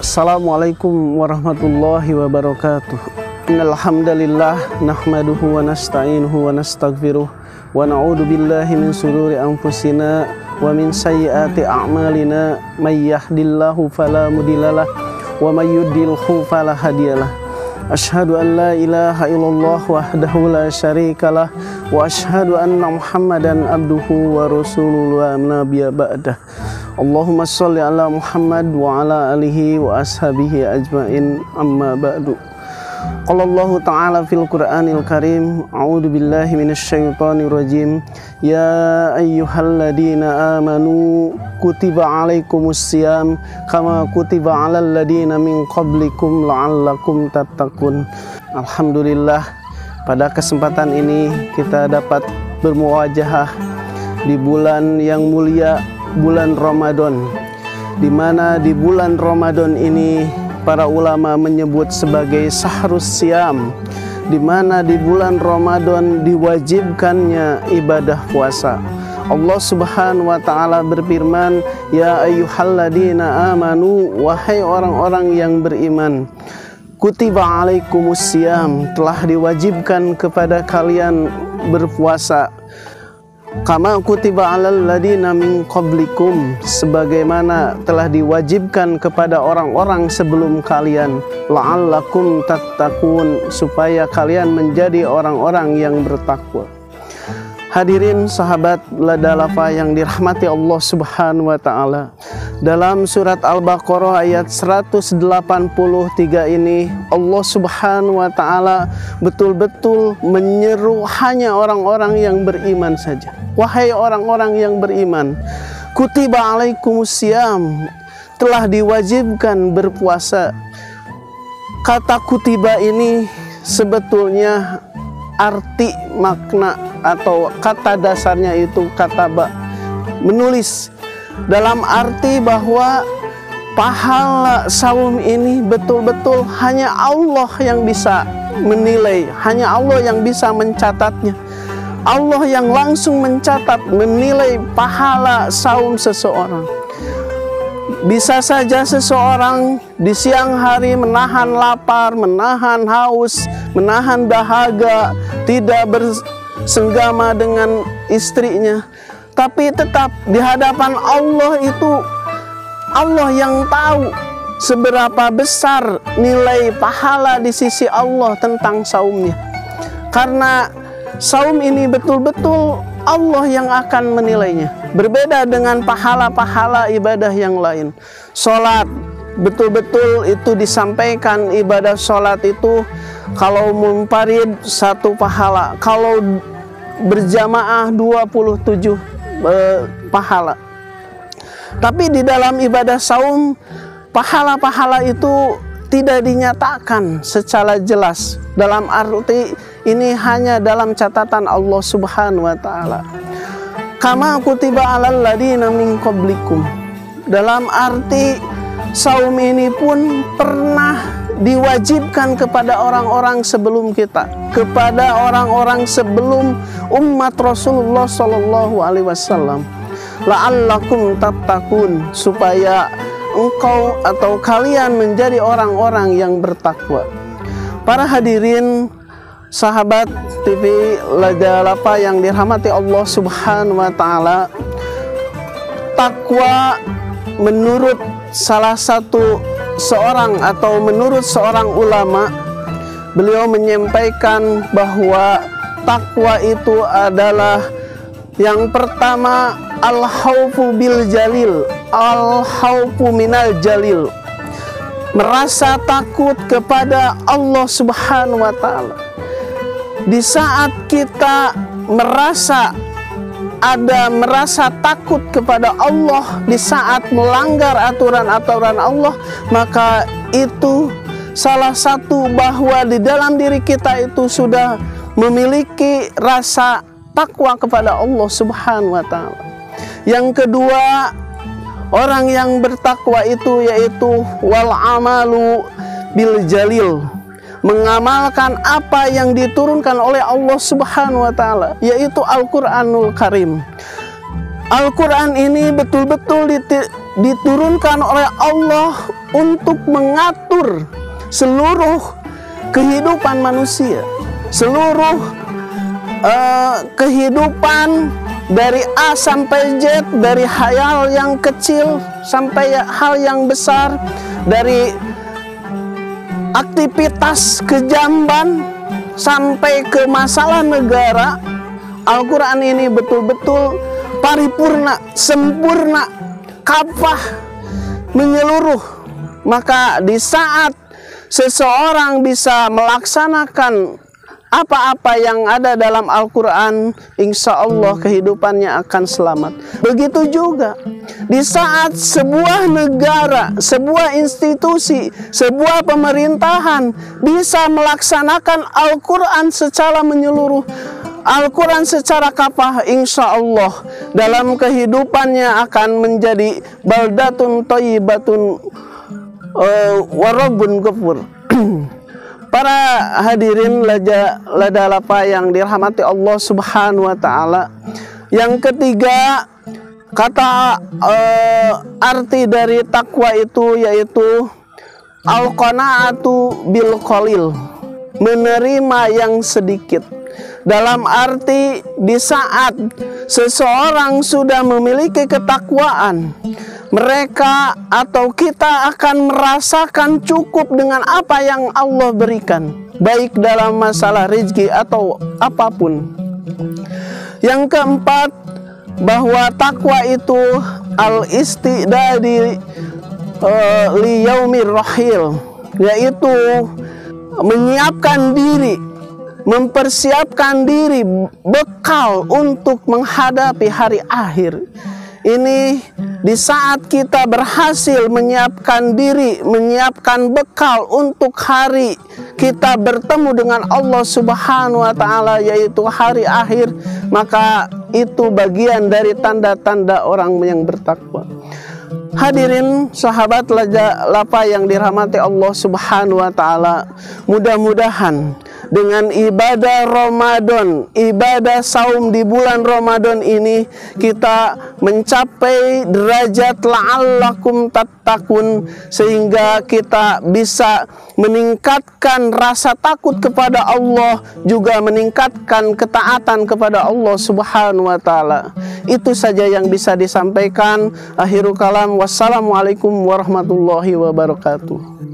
Assalamualaikum warahmatullahi wabarakatuh. Innal hamdalillah nahmaduhu wa nasta'inuhu wa nastaghfiruh wa na'udzu billahi min shururi anfusina wa min sayyiati a'malina may yahdihillahu fala mudhillalah wa may yudlilhu fala hadiyalah. Asyhadu an la ilaha illallah wahdahu la syarikalah wa asyhadu anna Muhammadan abduhu wa rasuluhu la nabiyya ba'dah. Allahumma sholli ala Muhammad wa ala alihi wa ashabihi ajmain, amma ba'du. Qala Allah ta'ala fil Qur'anil Karim, a'udzu billahi minasyaitonir rajim. Ya ayyuhalladzina amanu kutiba alaikumusiyam kama kutiba alal ladzina min qablikum la'allakum tattaqun. Alhamdulillah, pada kesempatan ini kita dapat bermuwajahah di bulan yang mulia, bulan Ramadan, di mana di bulan Ramadan ini para ulama menyebut sebagai Syahrus Syiyam, di mana di bulan Ramadan diwajibkannya ibadah puasa. Allah Subhanahu wa taala berfirman, ya ayyuhalladzina amanu, wahai orang-orang yang beriman, kutiba alaikumusiyam, telah diwajibkan kepada kalian berpuasa, kama kutiba alal ladina min qablikum, sebagaimana telah diwajibkan kepada orang-orang sebelum kalian, la'allakum tattaqun, supaya kalian menjadi orang-orang yang bertakwa. Hadirin sahabat Ladalafa yang dirahmati Allah Subhanahu wa taala, dalam surat Al-Baqarah ayat 183 ini Allah Subhanahu wa taala betul-betul menyeru hanya orang-orang yang beriman saja. Wahai orang-orang yang beriman, kutiba alaikumusiyam, telah diwajibkan berpuasa. Kata kutiba ini sebetulnya arti makna atau kata dasarnya itu kataba, menulis, dalam arti bahwa pahala saum ini betul-betul hanya Allah yang bisa menilai, hanya Allah yang bisa mencatatnya. Allah yang langsung mencatat, menilai pahala saum seseorang. Bisa saja seseorang di siang hari menahan lapar, menahan haus, menahan dahaga, tidak bersenggama dengan istrinya, tapi tetap di hadapan Allah itu Allah yang tahu seberapa besar nilai pahala di sisi Allah tentang saumnya. Karena saum ini betul-betul Allah yang akan menilainya. Berbeda dengan pahala-pahala ibadah yang lain. Sholat, betul-betul itu disampaikan ibadah sholat itu kalau munfarid 1 pahala, kalau berjamaah 27 pahala. Tapi di dalam ibadah saum, pahala-pahala itu tidak dinyatakan secara jelas. Dalam arti ini hanya dalam catatan Allah Subhanahu wa taala. Kama kutiba alal ladina min qablikum. Dalam arti saum ini pun pernah diwajibkan kepada orang-orang sebelum kita, kepada orang-orang sebelum umat Rasulullah sallallahu alaihi wasallam. La'allakum tattaqun, supaya engkau atau kalian menjadi orang-orang yang bertakwa. Para hadirin sahabat TV Ladalafa yang dirahmati Allah Subhanahu wa taala, takwa menurut salah satu seorang atau menurut seorang ulama, beliau menyampaikan bahwa takwa itu adalah yang pertama al-khaufu bil jalil, al-khaufu minal jalil, merasa takut kepada Allah Subhanahu wa taala. Di saat kita merasa takut kepada Allah, di saat melanggar aturan-aturan Allah, maka itu salah satu bahwa di dalam diri kita itu sudah memiliki rasa takwa kepada Allah Subhanahu wa taala. Yang kedua, orang yang bertakwa itu yaitu wal amalu bil jalil, mengamalkan apa yang diturunkan oleh Allah Subhanahu wa taala, yaitu Al-Qur'anul Karim. Al-Qur'an ini betul-betul diturunkan oleh Allah untuk mengatur seluruh kehidupan manusia, seluruh kehidupan dari A sampai Z, dari hal yang kecil sampai hal yang besar, dari aktivitas kejamban sampai ke masalah negara. Al-Quran ini betul-betul paripurna, sempurna, kafah, menyeluruh. Maka di saat seseorang bisa melaksanakan apa-apa yang ada dalam Al-Quran, insya Allah kehidupannya akan selamat. Begitu juga di saat sebuah negara, sebuah institusi, sebuah pemerintahan bisa melaksanakan Al-Quran secara menyeluruh, Al-Quran secara kafah, insya Allah dalam kehidupannya akan menjadi baldatun thayyibatun wa rabbun ghafur. Para hadirin lada lapa yang dirahmati Allah Subhanahu wa taala. Yang ketiga, kata arti dari takwa itu yaitu al-qanaatu bil qalil, menerima yang sedikit. Dalam arti di saat seseorang sudah memiliki ketakwaan, mereka atau kita akan merasakan cukup dengan apa yang Allah berikan, baik dalam masalah rezeki atau apapun. Yang keempat, bahwa takwa itu al-istidadi li yaumir rahil, yaitu menyiapkan diri, mempersiapkan diri, bekal untuk menghadapi hari akhir. Ini di saat kita berhasil menyiapkan diri, menyiapkan bekal untuk hari kita bertemu dengan Allah Subhanahu wa taala, yaitu hari akhir, maka itu bagian dari tanda-tanda orang yang bertakwa. Hadirin sahabat lapa yang dirahmati Allah Subhanahu wa taala, mudah-mudahan dengan ibadah Ramadan, ibadah saum di bulan Ramadan ini, kita mencapai derajat la'allakum tattaqun, sehingga kita bisa meningkatkan rasa takut kepada Allah, juga meningkatkan ketaatan kepada Allah Subhanahu wa taala. Itu saja yang bisa disampaikan. Akhirul kalam, wassalamualaikum warahmatullahi wabarakatuh.